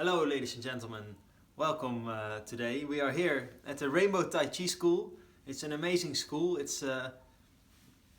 Hello ladies and gentlemen, welcome today. We are here at the Rainbow Tai-Chi school. It's an amazing school. It's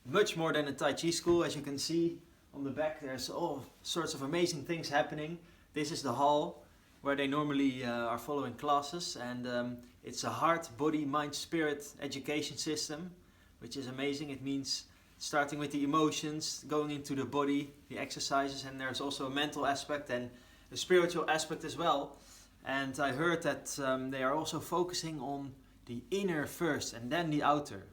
much more than a Tai-Chi school. As you can see on the back, there's all sorts of amazing things happening. This is the hall where they normally are following classes, and it's a heart, body, mind, spirit education system, which is amazing. It means starting with the emotions, going into the body, the exercises, and there's also a mental aspect and a spiritual aspect as well. And I heard that they are also focusing on the inner first and then the outer.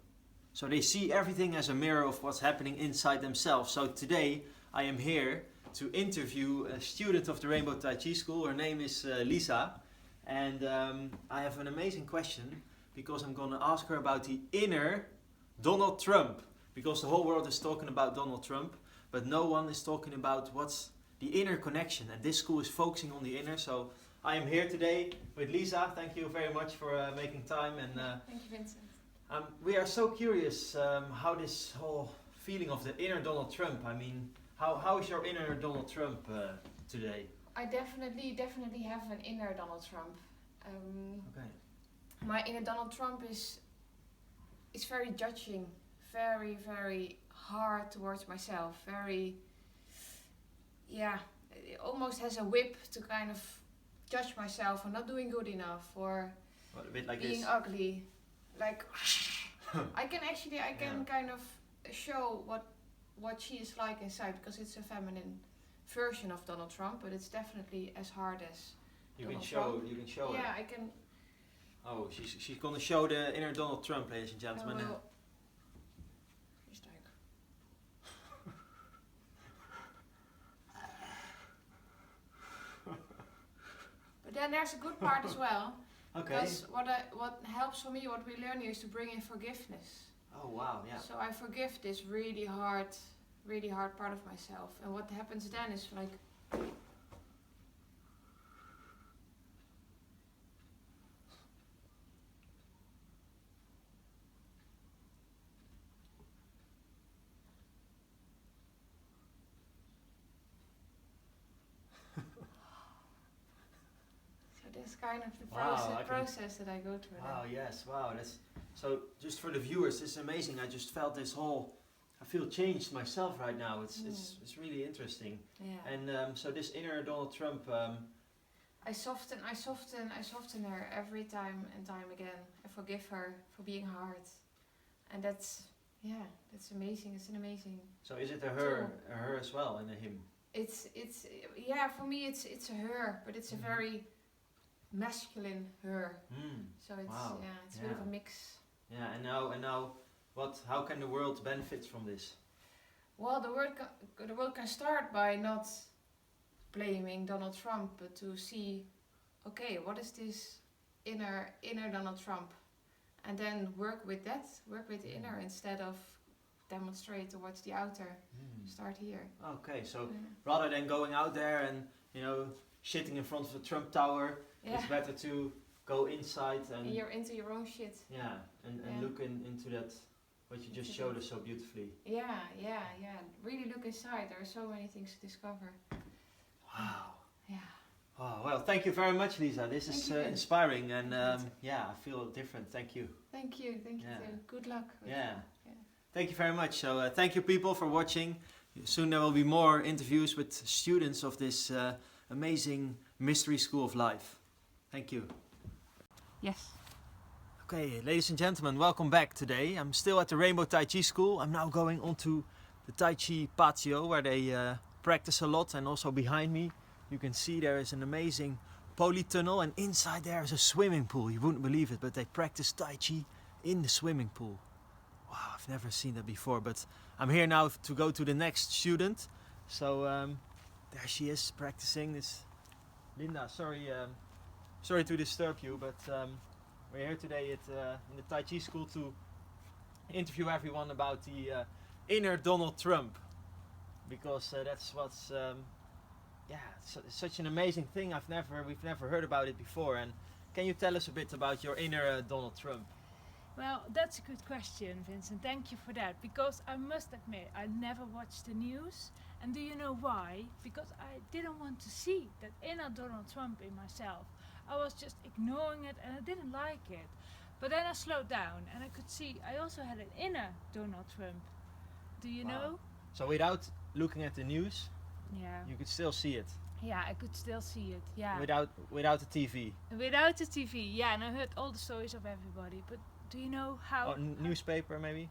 So they see everything as a mirror of what's happening inside themselves. So today I am here to interview a student of the Rainbow Tai-Chi school. Her name is Lisa. And I have an amazing question, because I'm going to ask her about the inner Donald Trump. Because the whole world is talking about Donald Trump, but no one is talking about what's the inner connection, and this school is focusing on the inner. So I am here today with Lisa. Thank you very much for making time. And thank you, Vincent. we are so curious how this whole feeling of the inner Donald Trump. I mean, how is your inner Donald Trump today? I definitely have an inner Donald Trump. Okay. My inner Donald Trump is very judging, very hard towards myself. It almost has a whip to kind of judge myself for not doing good enough, or What, a bit like being this? ugly. Like I can kind of show what she is like inside, because it's a feminine version of Donald Trump, but it's definitely as hard as You Donald can show. Trump. You can show Yeah, it. I can. Oh, she's gonna show the inner Donald Trump, ladies and I gentlemen. will. Here's like. But then there's a good part as well. Okay. Because what helps for me, what we learn here, is to bring in forgiveness. Oh wow, yeah. So I forgive this really hard part of myself. And what happens then is like, so this kind of the Wow, process that I go through. Wow, yes, wow. That's so. Just for the viewers, it's amazing. I just felt this whole. I feel changed myself right now. It's really interesting. Yeah. And so this inner Donald Trump. I soften her every time and time again. I forgive her for being hard, and that's amazing. It's an amazing. So is it a her as well, and a him? It's for me it's a her, but it's a very masculine her. So it's Wow. it's a bit of a mix. Yeah, and now, how can the world benefit from this? Well, the world can start by not blaming Donald Trump, but to see, okay, what is this inner Donald Trump, and then work with the inner instead of demonstrate towards the outer. Start here. Okay, so rather than going out there and shitting in front of the Trump Tower, it's better to go inside and you're into your own shit. Yeah, and look into that what you just showed us so beautifully. Yeah. Really look inside. There are so many things to discover. Wow. Yeah. Oh, well, thank you very much, Lisa. This is inspiring, and I feel different. Thank you. Thank you too. Good luck. Thank you very much. So thank you people for watching. Soon there will be more interviews with students of this amazing mystery school of life. Thank you. Yes. Okay, ladies and gentlemen, welcome back today. I'm still at the Rainbow Tai-Chi school. I'm now going onto the Tai-Chi patio where they practice a lot, and also behind me you can see there is an amazing polytunnel, and inside there is a swimming pool. You wouldn't believe it, but they practice Tai Chi in the swimming pool. Wow, I've never seen that before, but I'm here now to go to the next student. So there she is practicing this. Linda, sorry to disturb you, but we're here today in the Tai Chi school to interview everyone about the inner Donald Trump, because that's what's such an amazing thing. We've never heard about it before. And can you tell us a bit about your inner Donald Trump? Well, that's a good question, Vincent. Thank you for that. Because I must admit, I never watched the news. And do you know why? Because I didn't want to see that inner Donald Trump in myself. I was just ignoring it and I didn't like it. But then I slowed down and I could see I also had an inner Donald Trump. Do you know? So without looking at the news, Yeah. you could still see it. Yeah, I could still see it. Yeah. Without the TV. Without the TV, yeah, and I heard all the stories of everybody. But do you know how? Newspaper maybe?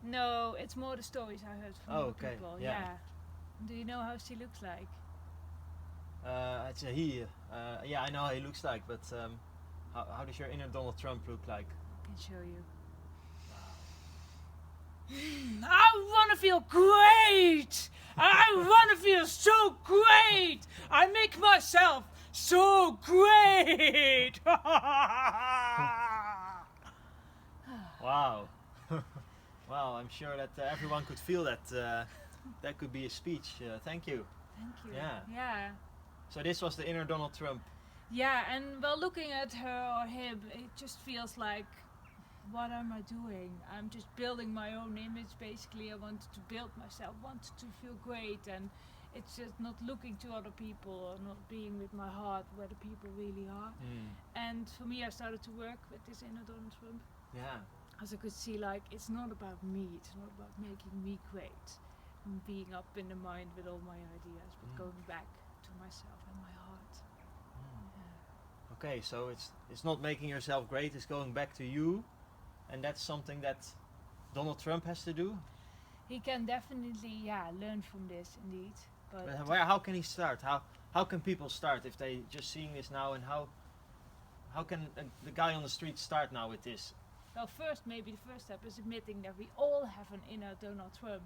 No, it's more the stories I heard from other people. Yeah. Yeah. Do you know how she looks like? It's a he. Yeah, I know how he looks like, but how does your inner Donald Trump look like? I can show you. I want to feel great! I want to feel so great! I make myself so great! Wow. Wow, I'm sure that everyone could feel that. That could be a speech. Thank you. Thank you. Yeah. Yeah. So this was the inner Donald Trump. Yeah, and while looking at her or him, it just feels like, what am I doing? I'm just building my own image basically. I wanted to build myself, wanted to feel great, and it's just not looking to other people or not being with my heart where the people really are. And for me, I started to work with this inner Donald Trump. Yeah. As I could see, like, it's not about me, it's not about making me great and being up in the mind with all my ideas, but going back to myself and my heart. Yeah. Okay, so it's not making yourself great, it's going back to you, and that's something that Donald Trump has to do. He can definitely, learn from this indeed. But How can he start? How can people start if they just seeing this now, and how can the guy on the street start now with this? well, maybe the first step is admitting that we all have an inner Donald Trump.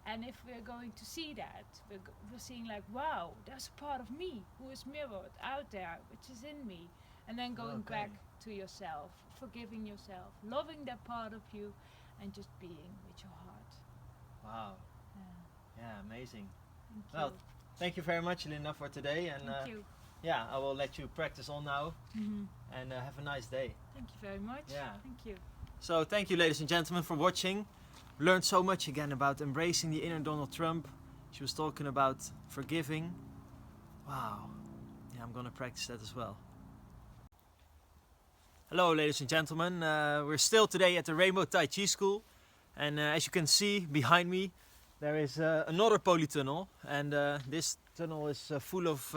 And if we're going to see that, we're seeing like, wow, there's a part of me who is mirrored out there, which is in me. And then going back to yourself, forgiving yourself, loving that part of you, and just being with your heart. Wow. Yeah. Yeah, amazing. Thank you. Thank you very much, Linda, for today. And Thank you. yeah, I will let you practice on now. Mhm. And have a nice day. Thank you very much. Yeah. Thank you. So thank you, ladies and gentlemen, for watching. Learned so much again about embracing the inner Donald Trump. She was talking about forgiving. Wow. Yeah, I'm gonna practice that as well. Hello, ladies and gentlemen. We're still today at the Rainbow Tai-Chi school. And as you can see behind me, there is another polytunnel. And this tunnel is full of,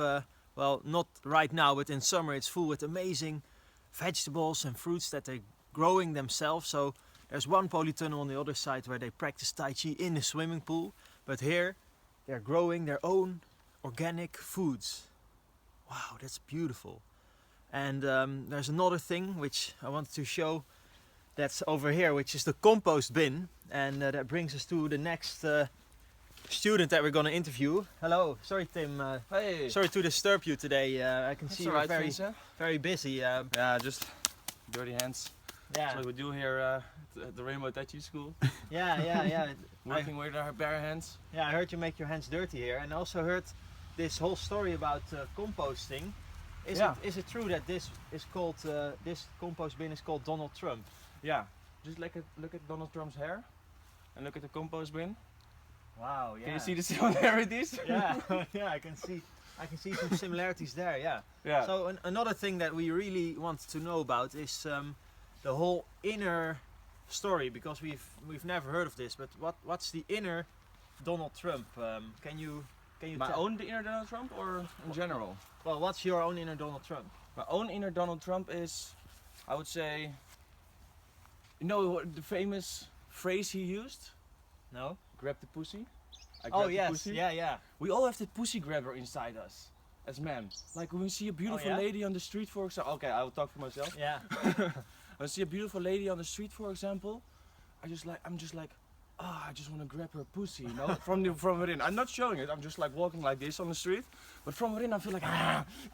well, not right now, but in summer it's full with amazing vegetables and fruits that they're growing themselves. So there's one polytunnel on the other side where they practice Tai Chi in the swimming pool. But here they're growing their own organic foods. Wow, that's beautiful. And there's another thing which I wanted to show that's over here, which is the compost bin. And that brings us to the next student that we're going to interview. Hello, sorry Tim, Hey. sorry to disturb you today. I can That's see you're alright, very, Vincent. very busy. Yeah, just dirty hands. Yeah, That's what we do here at the Rainbow Tai-Chi school. yeah. Working with our bare hands. Yeah, I heard you make your hands dirty here, and I also heard this whole story about composting. Is it true that this is called this compost bin is called Donald Trump? Yeah. Just look at Donald Trump's hair, and look at the compost bin. Wow, yeah. Can you see the similarities? Yeah, yeah, I can see some similarities there. Yeah. Yeah. So another thing that we really want to know about is the whole inner story, because we've never heard of this. But what's the inner Donald Trump? Can you My tell? own inner Donald Trump, or in general? Well, what's your own inner Donald Trump? My own inner Donald Trump is, I would say, you know what the famous phrase he used? No. Grab the pussy. I Oh grab the yes, pussy. yeah. We all have the pussy grabber inside us, as men. Like when we see a beautiful yeah? lady on the street, for example. Okay, I will talk for myself. Yeah. When I see a beautiful lady on the street, for example, I'm just like, I just want to grab her pussy, you know, from within. I'm not showing it. I'm just like walking like this on the street, but from within I feel like,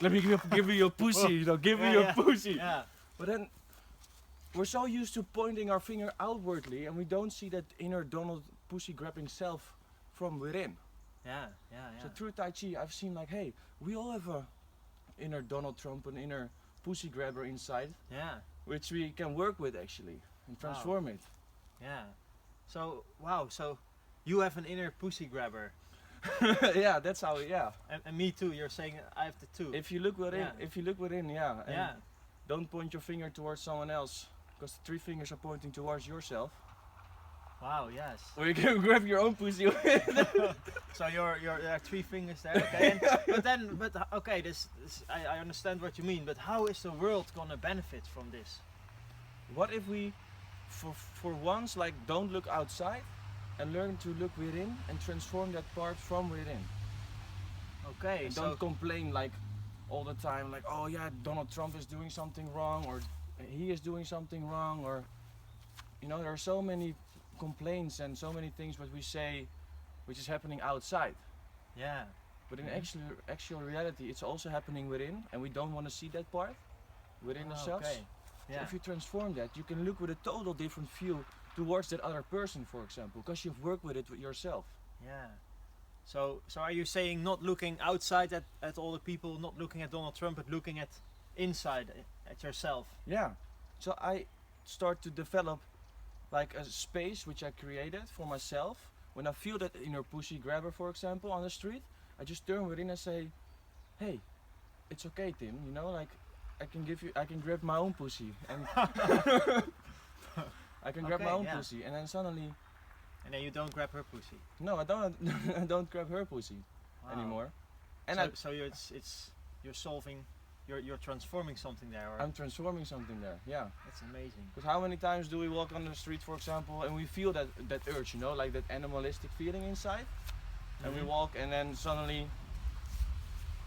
let me give me your pussy, you know, give me your pussy. Yeah. But then we're so used to pointing our finger outwardly, and we don't see that inner Donald pussy grabbing self from within. Yeah. So through Tai Chi, I've seen like, hey, we all have a inner Donald Trump, an inner pussy grabber inside, Yeah. which we can work with actually. and transform it. Yeah. So wow. So you have an inner pussy grabber, Yeah, that's how. Yeah. and me too. You're saying I have the two. If you look within, Yeah. if you look within, yeah. And Yeah. don't point your finger towards someone else, because the 3 fingers are pointing towards yourself. Wow. Yes. Or you can grab your own pussy with it. So there are 3 fingers there. Okay. Okay. This I understand what you mean. But how is the world gonna benefit from this? What if we, for once, like, don't look outside and learn to look within and transform that part from within? Okay. And So don't complain like all the time, like, oh yeah, Donald Trump is doing something wrong, or he is doing something wrong, or there are so many complaints and so many things what we say, which is happening outside. yeah. But in Mhm. actual reality, it's also happening within, and we don't want to see that part within ourselves. Okay. So Yeah. if you transform that, you can look with a total different view towards that other person, for example, because you've worked with it with yourself. Yeah. So are you saying not looking outside at all the people, not looking at Donald Trump, but looking at inside at yourself? Yeah. So I start to develop like a space which I created for myself. When I feel that inner pussy grabber, for example, on the street, I just turn within and say, "Hey, it's okay, Tim. Like I can grab my own pussy, and I can grab my Okay, own yeah. pussy." And then suddenly, And then you don't grab her pussy no, I don't. I don't grab her pussy anymore. And so you're solving, you're transforming something there. Or I'm transforming something there. Yeah. that's amazing. Because how many times do we walk on the street, for example, and we feel that urge, like that animalistic feeling inside, and we Mhm. walk, and then suddenly,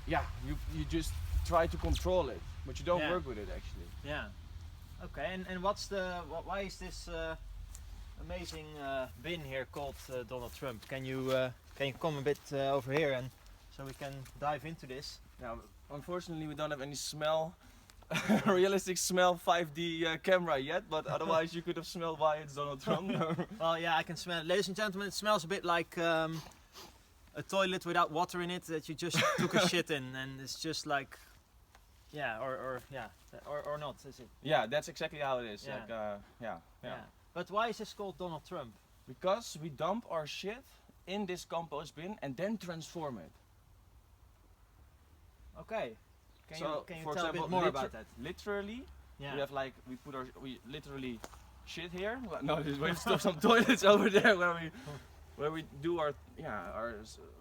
yeah, you just try to control it, but you don't Yeah. work with it actually. Yeah. Okay. And why is this amazing bin here called Donald Trump? Can you come a bit over here and so we can dive into this? Now, unfortunately, we don't have any smell, realistic smell 5D camera yet, but otherwise you could have smelled why it's Donald Trump. Well, yeah, I can smell it. Ladies and gentlemen, it smells a bit like a toilet without water in it that you just took a shit in, and it's just like, yeah, or not, is it? Yeah, that's exactly how it is. Yeah. Like, yeah. But why is this called Donald Trump? Because we dump our shit in this compost bin and then transform it. Okay. Can So, you for tell a example, bit more about that? Literally, Yeah. we have like we literally shit here. Well, no, we have still some toilets over there where we do our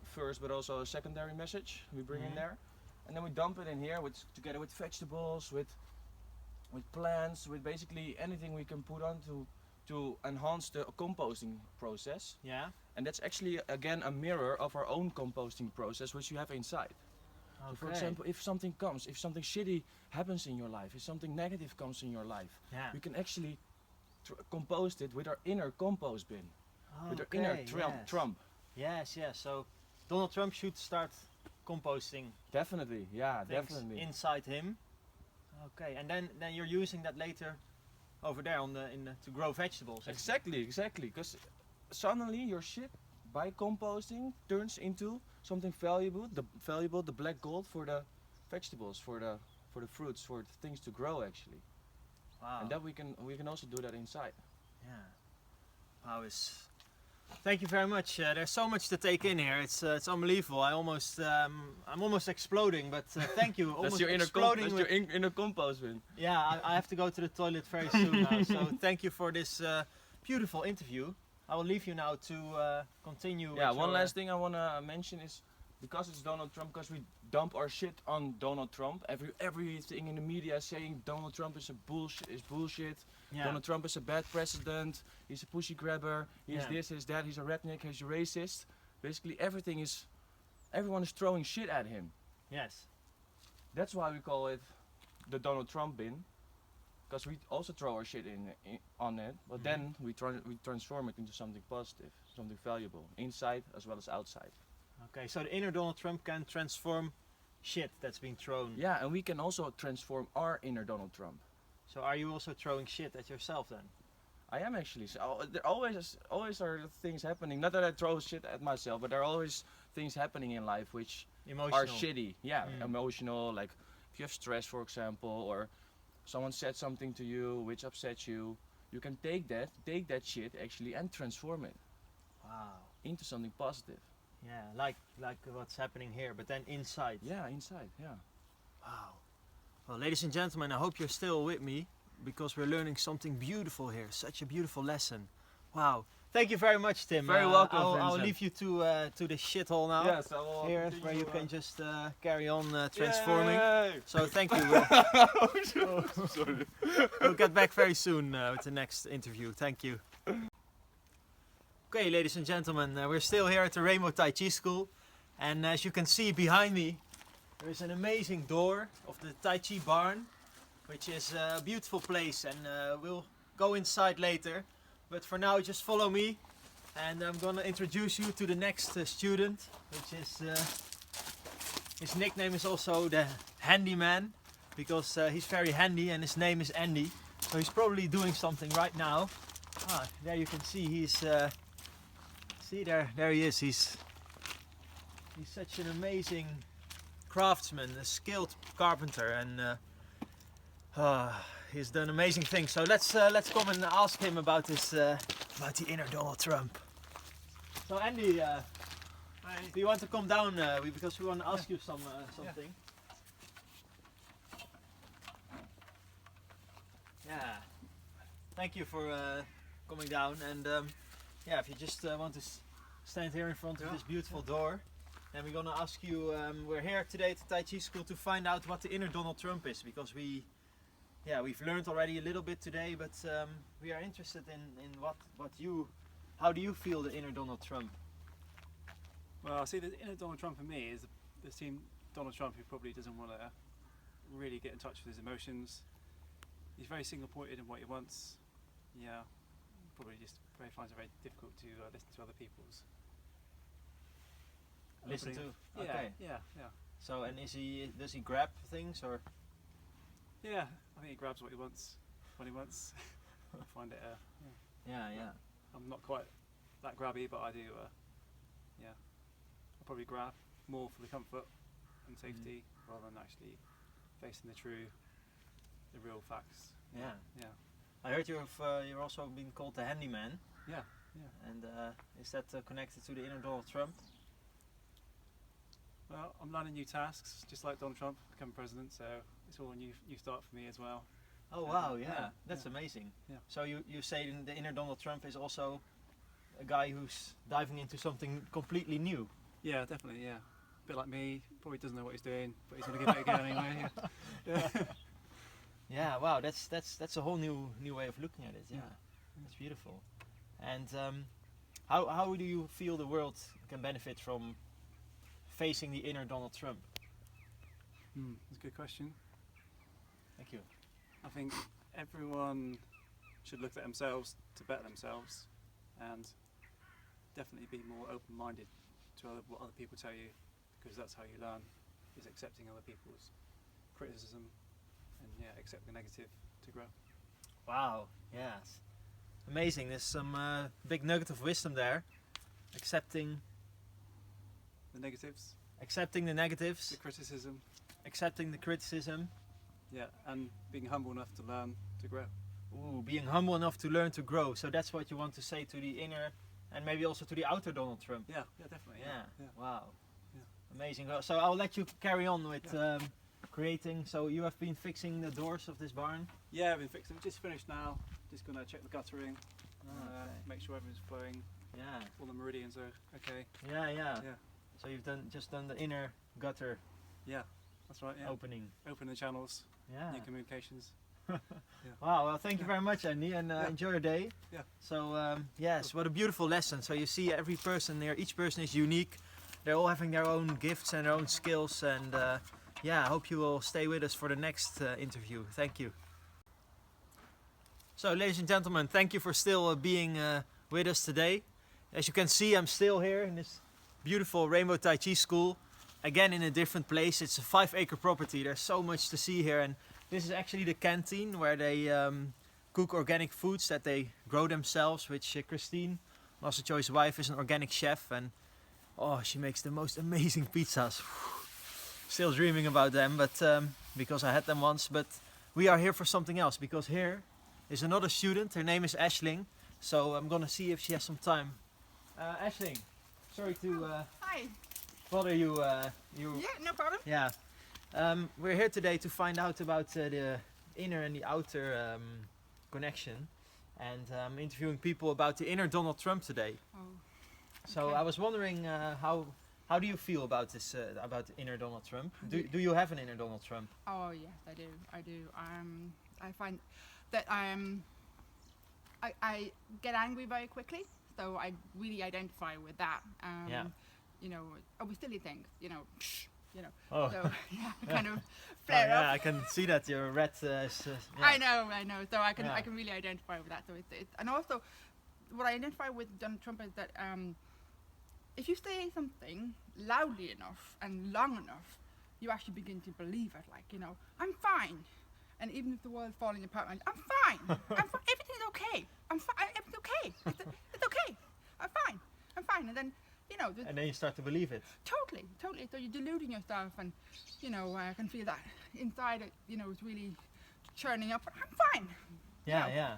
first but also a secondary message we bring in Mhm. there, and then we dump it in here together with vegetables, with plants, with basically anything we can put on to enhance the composting process. Yeah. And that's actually again a mirror of our own composting process which you have inside. So for example, if something shitty happens in your life, if something negative comes in your life, yeah. we can actually compost it with our inner compost bin, with our inner Trump. Yes, yes. So Donald Trump should start composting Definitely, yeah, things definitely. inside him. Okay, and then you're using that later over there to grow vegetables. isn't it? Exactly, because suddenly your shit by composting turns into something valuable, the black gold for the vegetables, for the fruits, for the things to grow actually. Wow. And that we can also do that inside. Yeah. Wow. Thank you very much. There's so much to take in here. It's unbelievable. I'm almost exploding. But thank you. That's your inner compost bin. Yeah, I have to go to the toilet very soon now. So thank you for this beautiful interview. I will leave you now to continue. Yeah, with one your, last thing I want to mention is because it's Donald Trump, because we dump our shit on Donald Trump. Everything in the media is saying Donald Trump is bullshit. Yeah. Donald Trump is a bad president. He's a pussy grabber. He's Yeah. this, he's that. He's a redneck. He's a racist. Basically, everyone is throwing shit at him. Yes. That's why we call it the Donald Trump bin, because we also throw our shit on it, but Mhm. then we transform it into something positive, something valuable, inside as well as outside. Okay. So the inner Donald Trump can transform shit that's been thrown. Yeah, and we can also transform our inner Donald Trump. So are you also throwing shit at yourself then? I am actually. So there always are things happening. Not that I throw shit at myself, but there are always things happening in life which Emotional. are shitty. Yeah, Mm. emotional. Like if you have stress, for example, or someone said something to you which upsets you, you can take that shit actually and transform it Wow. into something positive. Yeah, like what's happening here, but then inside. Yeah, inside. Yeah. Wow. Well, ladies and gentlemen, I hope you're still with me because we're learning something beautiful here. Such a beautiful lesson. Wow. Thank you very much, Tim. Very welcome, I'll Vincent. leave you to the shithole now. Yes, I will. Here, where you can just carry on transforming. Yay! So thank you. Sorry. We'll get back very soon with the next interview. Thank you. Okay, ladies and gentlemen, we're still here at the Rainbow Tai-Chi School. And as you can see behind me, there is an amazing door of the Tai-Chi barn, which is a beautiful place, and we'll go inside later. But for now, just follow me, and I'm gonna introduce you to the next student, which is his nickname is also the Handyman, because he's very handy, and his name is Andy. So he's probably doing something right now. Ah, there you can see he's see there he is. He's such an amazing craftsman, a skilled carpenter, and he's done amazing things. So let's come and ask him about this about the inner Donald Trump. So Andy, do you want to come down because we want to ask you something? Yeah. Thank you for coming down, and yeah, if you just want to stand here in front of this beautiful door. And we're gonna ask you, we're here today at the Tai Chi school to find out what the inner Donald Trump is, because we've learned already a little bit today, but we are interested in how do you feel the inner Donald Trump? Well, I see the inner Donald Trump for me is the same Donald Trump who probably doesn't want to really get in touch with his emotions. He's very single-pointed in what he wants. Yeah, probably just finds it very difficult to listen to other people's. Listen to? Yeah, Okay. yeah. So, and does he grab things, or? Yeah, I think he grabs what he wants when he wants. I find it. Yeah. I'm not quite that grabby, but I do. I'll probably grab more for the comfort and safety rather than actually facing the real facts. Yeah. Yeah. I heard you're also been called the Handyman. Yeah. And is that connected to the inner Donald Trump? Well, I'm learning new tasks, just like Donald Trump becoming president. So it's all a new start for me as well. Oh wow, yeah, Yeah, that's yeah. amazing. Yeah. So you say the inner Donald Trump is also a guy who's diving into something completely new. Yeah, definitely. Yeah, a bit like me. Probably doesn't know what he's doing, but he's gonna give it a go anyway. Yeah. Yeah, wow, that's a whole new way of looking at it. Yeah, that's beautiful. And how do you feel the world can benefit from facing the inner Donald Trump? That's a good question. Thank you. I think everyone should look at themselves to better themselves, and definitely be more open-minded to what other people tell you, because that's how you learn, is accepting other people's criticism, and accept the negative to grow. Wow, yes, amazing. There's some big nugget of wisdom there. Accepting The negatives, the negatives, the criticism, accepting the criticism. and being humble enough to learn to grow. Ooh, being humble enough to learn to grow. So that's what you want to say to the inner and maybe also to the outer Donald Trump. Yeah, definitely. Yeah. Yeah. Wow. Yeah. Amazing. Well, so I'll let you carry on with creating. So you have been fixing the doors of this barn. Yeah, I've been fixing. Just finished now. Just gonna check the guttering, Okay. make sure everything's flowing. Yeah. All the meridians are okay. Yeah. Yeah. So you've just done the inner gutter Yeah, that's right. Yeah. opening. Open the channels, Yeah. new communications. Wow. Well, thank you very much, Andy, and enjoy your day. Yeah. So yes, what a beautiful lesson. So you see, every person there, each person is unique. They're all having their own gifts and their own skills, and yeah, I hope you will stay with us for the next interview. Thank you. So, ladies and gentlemen, thank you for still being with us today. As you can see, I'm still here in this beautiful Rainbow Tai-Chi school. Again, in a different place. It's a 5-acre property. There's so much to see here, and this is actually the canteen where they cook organic foods that they grow themselves, which Christine, Master Choi's wife, is an organic chef, and oh, she makes the most amazing pizzas. Still dreaming about them, but because I had them once. But we are here for something else, because here is another student. Her name is Aisling. So I'm gonna see if she has some time. Aisling, sorry to Hi. bother you. You. Yeah, no problem. Yeah. We're here today to find out about the inner and the outer connection, and I'm interviewing people about the inner Donald Trump today. Oh. So Okay. I was wondering how do you feel about this about the inner Donald Trump? Do you have an inner Donald Trump? Oh yes, I do. I do. I find that I get angry very quickly, so I really identify with that. Yeah. You know, we silly things. You know, Oh. So yeah, kind of Oh, flare yeah, up. I can see that your red is. Yeah. I know. So I can Yeah. really identify with that. So it's and also what I identify with Donald Trump is that if you say something loudly enough and long enough, you actually begin to believe it. Like, you know, I'm fine, and even if the world's falling apart, I'm fine. Everything's okay. I'm fine. Everything's okay. It's okay. I'm fine. And then, you know, And then you start to believe it. totally. So you're deluding yourself, and you know, I can feel that inside. It, you know, it's really churning up. But I'm fine. Yeah, know. yeah.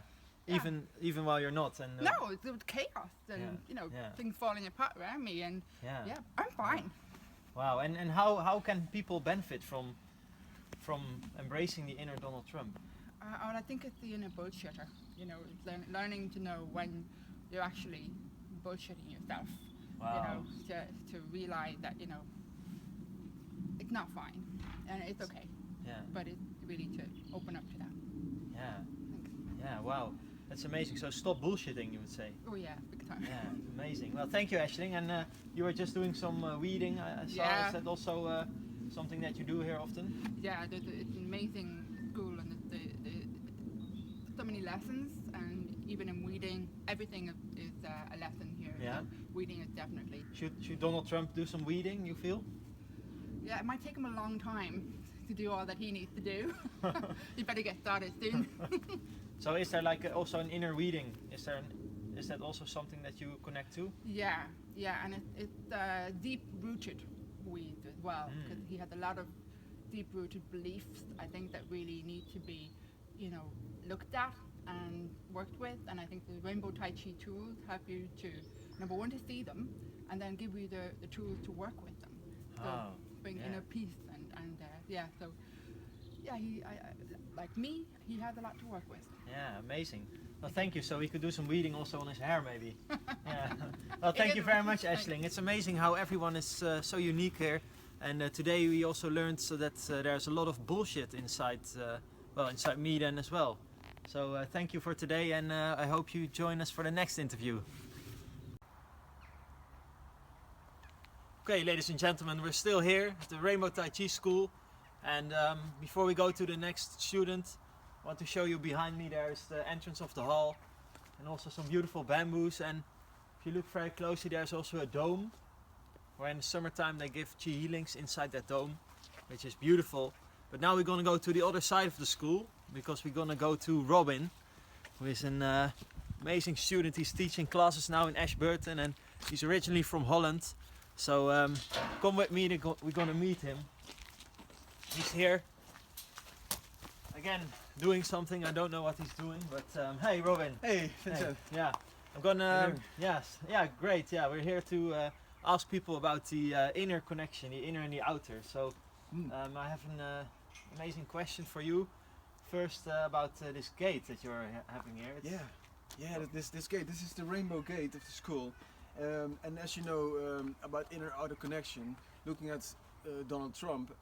Even while you're not, and No, it's chaos, and Yeah, you know, yeah. things falling apart around me, and yeah. yeah, I'm fine. Wow. And how can people benefit from embracing the inner Donald Trump? And I think it's the inner bullshitter. You know, it's learning to know when you're actually bullshitting yourself. Wow. You know, to realize that you know it's not fine, and it's okay. Yeah. But it's really to open up to that. Yeah. Thanks. Yeah. Wow. That's amazing. So stop bullshitting, you would say. Oh yeah, big time. Yeah. Amazing. Well, thank you, Aisling. And you were just doing some weeding. I saw. Yeah. Is that also something that you do here often? Yeah, it's an amazing school, and the so many lessons, and even in weeding, everything is a lesson here. Yeah. So weeding is definitely. Should Donald Trump do some weeding? You feel? Yeah, it might take him a long time to do all that he needs to do. He better get started soon. So is there like also an inner weeding? Is that also something that you connect to? Yeah, and it's deep-rooted weeds as well, because he has a lot of deep-rooted beliefs. I think that really need to be, you know, looked at and worked with. And I think the Rainbow Tai-Chi tools help you to, number one, to see them, and then give you the tools to work with them. So Oh, bring yeah. inner peace and yeah. So yeah, I like me, he has a lot to work with. Yeah, amazing. Well, thank you. So we could do some weeding also on his hair, maybe. Yeah. Well, thank you very much, Aisling. It's amazing how everyone is so unique here. And today we also learned so that there's a lot of bullshit inside, inside me then as well. So thank you for today, and I hope you join us for the next interview. Okay, ladies and gentlemen, we're still here at the Rainbow Tai-Chi School. And before we go to the next student, I want to show you behind me there's the entrance of the hall and also some beautiful bamboos. And if you look very closely, there's also a dome where in the summertime they give chi healings inside that dome, which is beautiful. But now we're going to go to the other side of the school because we're going to go to Robin, who is an amazing student. He's teaching classes now in Ashburton and he's originally from Holland. So come with me, we're going to meet him. He's here again doing something. I don't know what he's doing, but hey Robin. Hey, Vincent. Hey, yeah, I'm gonna How you doing? yes, yeah, great. Yeah, we're here to ask people about the inner connection, the inner and the outer. So I have an amazing question for you. First about this gate that you're having here. It's This gate. This is the Rainbow Gate of the school, and as you know about inner-outer connection, looking at Donald Trump,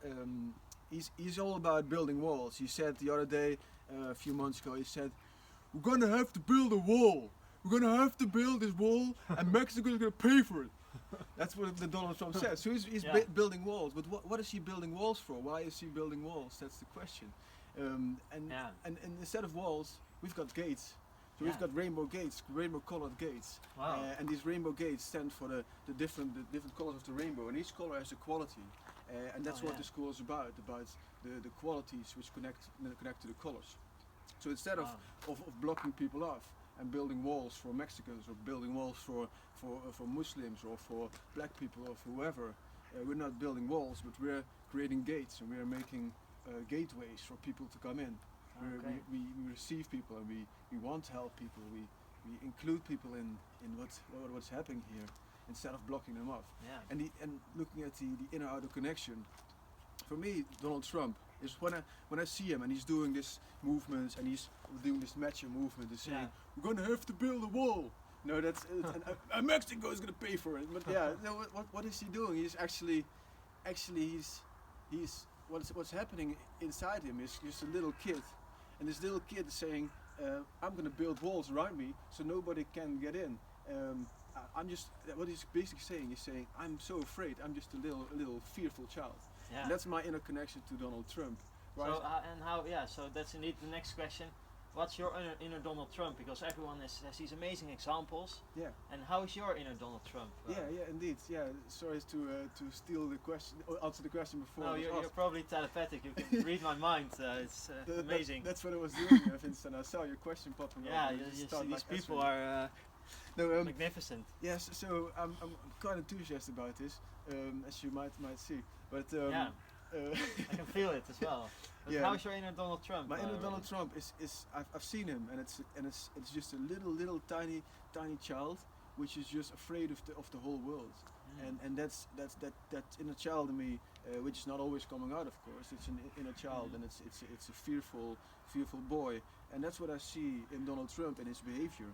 he's all about building walls. He said the other day, a few months ago, he said, "We're gonna have to build a wall. We're gonna have to build this wall, and Mexico's gonna pay for it." That's what the Donald Trump said. So he's Yeah. building walls. But what is he building walls for? Why is he building walls? That's the question. Yeah. And instead of walls, we've got gates. So Yeah. we've got rainbow gates, rainbow colored gates. Wow. And these rainbow gates stand for the different colors of the rainbow. And each color has a quality. And that's Oh, what yeah. the school is about the qualities which connect to the colors. So instead Wow. of blocking people off and building walls for Mexicans or building walls for Muslims or for black people or for whoever, we're not building walls, but we're creating gates and we're making gateways for people to come in. Okay. We receive people, and we want to help people. We include people in what's happening here instead of blocking them off. Yeah. And looking at the inner outer connection, for me, Donald Trump is when I see him and he's doing this movements and he's doing this macho movement and saying, Yeah. we're gonna have to build a wall. No, that's and Mexico is gonna pay for it. But yeah, no, what is he doing? He's actually he's what's happening inside him is just a little kid, and this little kid is saying, I'm gonna build walls around me so nobody can get in. I'm just what he's basically saying. He's saying, I'm so afraid. I'm just a little fearful child. Yeah. And that's my inner connection to Donald Trump. Right? So and how? Yeah. So that's indeed the next question. What's your inner Donald Trump? Because everyone has these amazing examples. Yeah. And how is your inner Donald Trump? Yeah, indeed. Yeah, sorry to steal the question, or answer the question before. No, it was you're asked. probably telepathic. You can read my mind. It's amazing. That's what I was doing, Vincent. I saw your question popping up. Yeah, and I you just see, started, these like, people answering. are No, magnificent. yes. So I'm quite enthusiastic about this, as you might see. But Yeah. I can feel it as well. But Yeah. how's your inner Donald Trump? my inner Robin? Donald Trump is I've seen him, and it's just a little tiny child, which is just afraid of the whole world. Mm. And that's that inner child in me, which is not always coming out, of course. It's an inner child, and it's a fearful boy, and that's what I see in Donald Trump and his behavior.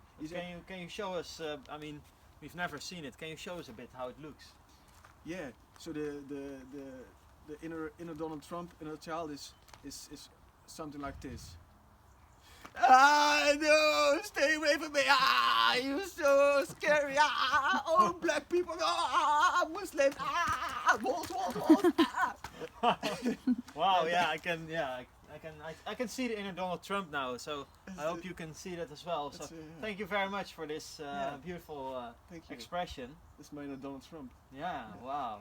Can you show us? I mean, we've never seen it. Can you show us a bit how it looks? Yeah. So the inner Donald Trump inner child is something like this. Ah, no, stay away from me. Ah, you're so scary. Ah, oh, black people. Ah, Muslims. Ah, walls. Ah. Wow. Yeah, I can. Yeah, I can see the inner Donald Trump now. So I hope you can see that as well. So thank you very much for this beautiful Thank you. expression. That's my inner Donald Trump. Yeah. Wow.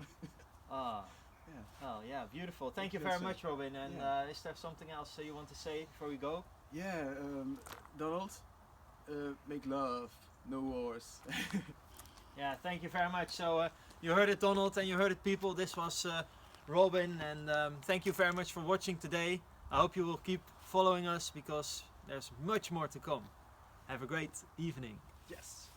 Ah. Yeah. Oh yeah, beautiful. Thank you That's very it. much, Robin. And Yeah. is there something else you want to say before we go? Yeah, Donald, make love, no wars. Yeah, thank you very much. So you heard it, Donald, and you heard it, people. This was Robin, and thank you very much for watching today. I hope you will keep following us because there's much more to come. Have a great evening. Yes.